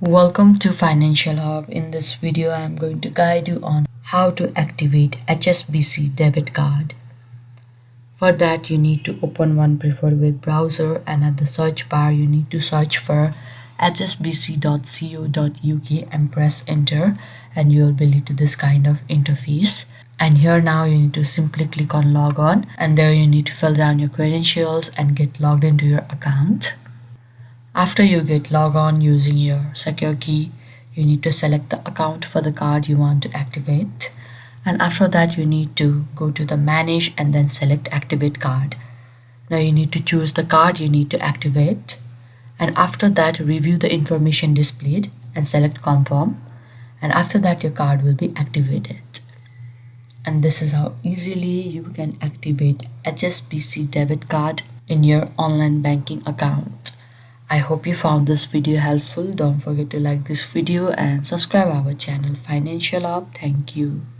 Welcome to Financial Hub. In this video, I am going to guide you on how to activate HSBC debit card. For that, you need to open one preferred web browser, and at the search bar, you need to search for hsbc.co.uk and press enter, and you will be led to this kind of interface. And here now you need to simply click on log on, and there you need to fill down your credentials and get logged into your account. After you get logged on using your secure key, you need to select the account for the card you want to activate. And after that, you need to go to the manage and then select activate card. Now you need to choose the card you need to activate. And after that, review the information displayed and select confirm. And after that, your card will be activated. And this is how easily you can activate HSBC debit card in your online banking account. I hope you found this video helpful. Don't forget to like this video and subscribe our channel Financial Hub. Thank you.